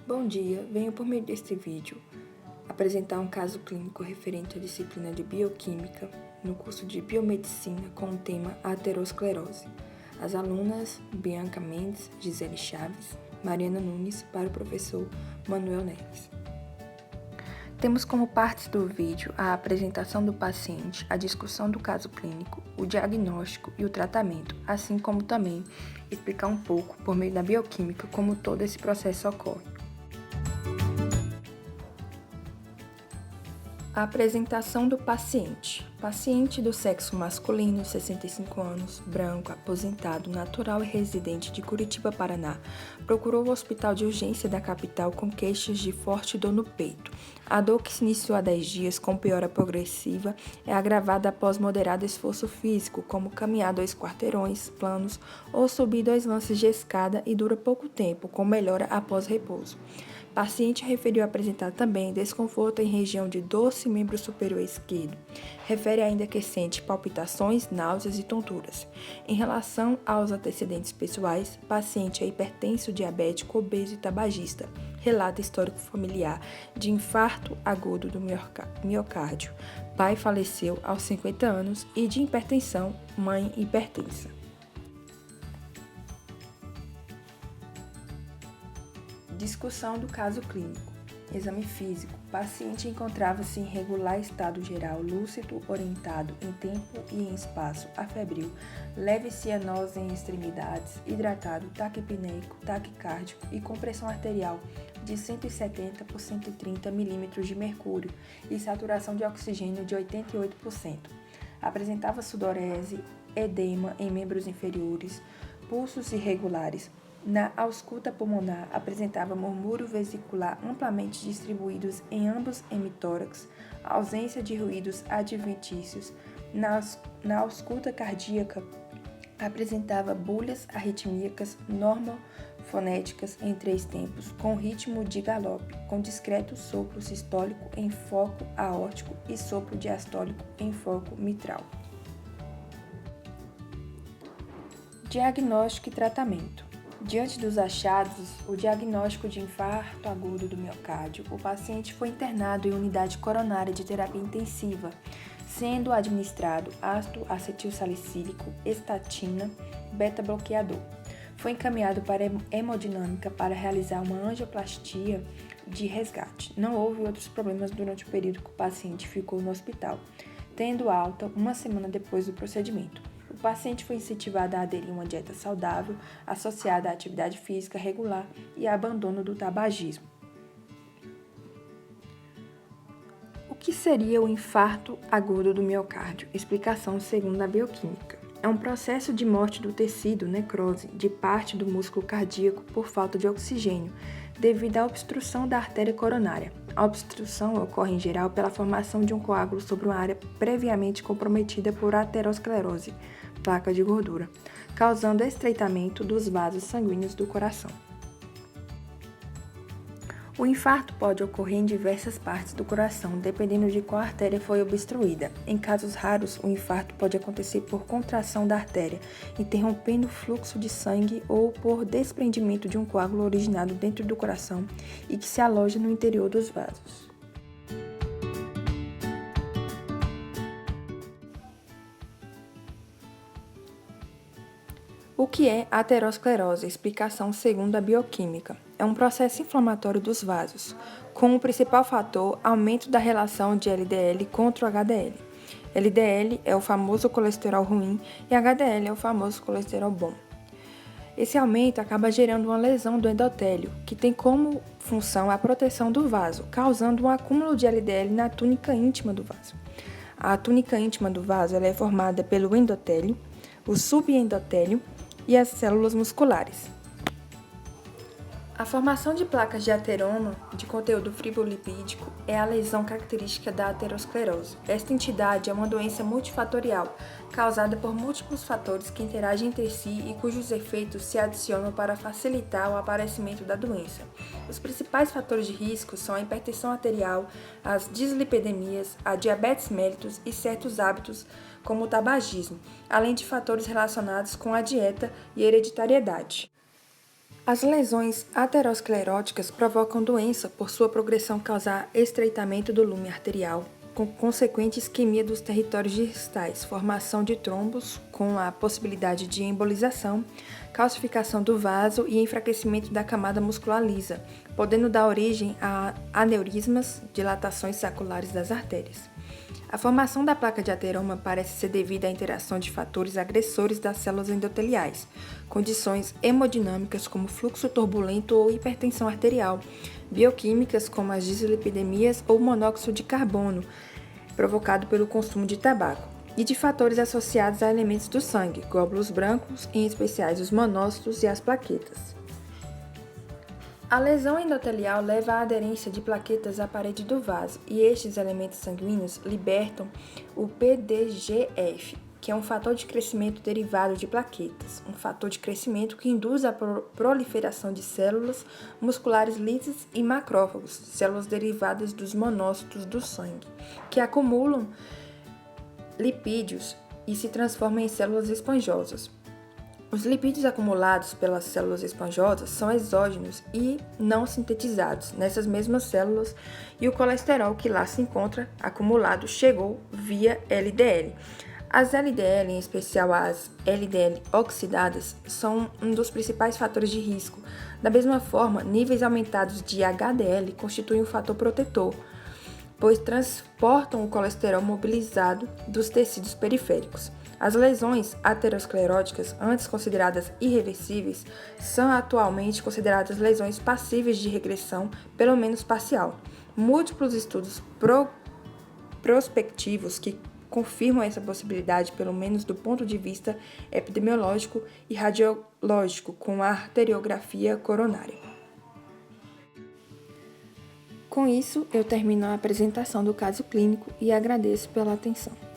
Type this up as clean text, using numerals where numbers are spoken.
Bom dia, venho por meio deste vídeo apresentar um caso clínico referente à disciplina de Bioquímica no curso de Biomedicina com o tema aterosclerose. As alunas Bianca Mendes, Gisele Chaves, Mariana Nunes para o professor Manuel Neves. Temos como partes do vídeo a apresentação do paciente, a discussão do caso clínico, o diagnóstico e o tratamento, assim como também explicar um pouco, por meio da bioquímica, como todo esse processo ocorre. A apresentação do paciente. Paciente do sexo masculino, 65 anos, branco, aposentado, natural e residente de Curitiba, Paraná, procurou o hospital de urgência da capital com queixas de forte dor no peito. A dor, que se iniciou há 10 dias com piora progressiva, é agravada após moderado esforço físico, como caminhar 2 quarteirões planos ou subir 2 lances de escada, e dura pouco tempo, com melhora após repouso. Paciente referiu apresentar também desconforto em região de dorso e membro superior esquerdo. Refere ainda que sente palpitações, náuseas e tonturas. Em relação aos antecedentes pessoais, paciente é hipertenso, diabético, obeso e tabagista. Relata histórico familiar de infarto agudo do miocárdio. Pai faleceu aos 50 anos e de hipertensão, mãe hipertensa. Discussão do caso clínico. Exame físico. Paciente encontrava-se em regular estado geral, lúcido, orientado em tempo e em espaço, afebril, leve cianose em extremidades, hidratado, taquipneico, taquicárdico e com pressão arterial de 170 por 130 milímetros de mercúrio e saturação de oxigênio de 88%. Apresentava sudorese, edema em membros inferiores, pulsos irregulares. Na ausculta pulmonar, apresentava murmúrio vesicular amplamente distribuídos em ambos hemitórax, ausência de ruídos adventícios. Na ausculta cardíaca, apresentava bulhas arritmíacas normofonéticas em 3 tempos, com ritmo de galope, com discreto sopro sistólico em foco aórtico e sopro diastólico em foco mitral. Diagnóstico e tratamento. Diante dos achados, o diagnóstico de infarto agudo do miocárdio, o paciente foi internado em unidade coronária de terapia intensiva, sendo administrado ácido acetilsalicílico, estatina, beta-bloqueador. Foi encaminhado para hemodinâmica para realizar uma angioplastia de resgate. Não houve outros problemas durante o período que o paciente ficou no hospital, tendo alta 1 semana depois do procedimento. O paciente foi incentivado a aderir a uma dieta saudável, associada à atividade física regular e abandono do tabagismo. O que seria o infarto agudo do miocárdio? Explicação segundo a bioquímica. É um processo de morte do tecido, necrose, de parte do músculo cardíaco por falta de oxigênio, devido à obstrução da artéria coronária. A obstrução ocorre em geral pela formação de um coágulo sobre uma área previamente comprometida por aterosclerose, placa de gordura, causando estreitamento dos vasos sanguíneos do coração. O infarto pode ocorrer em diversas partes do coração, dependendo de qual artéria foi obstruída. Em casos raros, o infarto pode acontecer por contração da artéria, interrompendo o fluxo de sangue, ou por desprendimento de um coágulo originado dentro do coração e que se aloja no interior dos vasos. O que é aterosclerose? Explicação segundo a bioquímica. É um processo inflamatório dos vasos, com o principal fator aumento da relação de LDL contra o HDL. LDL é o famoso colesterol ruim e HDL é o famoso colesterol bom. Esse aumento acaba gerando uma lesão do endotélio, que tem como função a proteção do vaso, causando um acúmulo de LDL na túnica íntima do vaso. A túnica íntima do vaso ela é formada pelo endotélio, o subendotélio e as células musculares. A formação de placas de ateroma de conteúdo fibrolipídico é a lesão característica da aterosclerose. Esta entidade é uma doença multifatorial, causada por múltiplos fatores que interagem entre si e cujos efeitos se adicionam para facilitar o aparecimento da doença. Os principais fatores de risco são a hipertensão arterial, as dislipidemias, a diabetes mellitus e certos hábitos como o tabagismo, além de fatores relacionados com a dieta e hereditariedade. As lesões ateroscleróticas provocam doença por sua progressão causar estreitamento do lume arterial, com consequente isquemia dos territórios distais, formação de trombos com a possibilidade de embolização, calcificação do vaso e enfraquecimento da camada muscular lisa, podendo dar origem a aneurismas, dilatações saculares das artérias. A formação da placa de ateroma parece ser devida à interação de fatores agressores das células endoteliais, condições hemodinâmicas como fluxo turbulento ou hipertensão arterial, bioquímicas como as dislipidemias ou monóxido de carbono, provocado pelo consumo de tabaco, e de fatores associados a elementos do sangue, glóbulos brancos, em especial os monócitos e as plaquetas. A lesão endotelial leva à aderência de plaquetas à parede do vaso e estes elementos sanguíneos libertam o PDGF, que é um fator de crescimento derivado de plaquetas, um fator de crescimento que induz a proliferação de células musculares lisas e macrófagos, células derivadas dos monócitos do sangue, que acumulam lipídios e se transformam em células esponjosas. Os lipídios acumulados pelas células esponjosas são exógenos e não sintetizados nessas mesmas células e o colesterol que lá se encontra acumulado chegou via LDL. As LDL, em especial as LDL oxidadas, são um dos principais fatores de risco. Da mesma forma, níveis aumentados de HDL constituem um fator protetor, pois transportam o colesterol mobilizado dos tecidos periféricos. As lesões ateroscleróticas, antes consideradas irreversíveis, são atualmente consideradas lesões passíveis de regressão, pelo menos parcial. Múltiplos estudos prospectivos que confirmam essa possibilidade, pelo menos do ponto de vista epidemiológico e radiológico, com a arteriografia coronária. Com isso, eu termino a apresentação do caso clínico e agradeço pela atenção.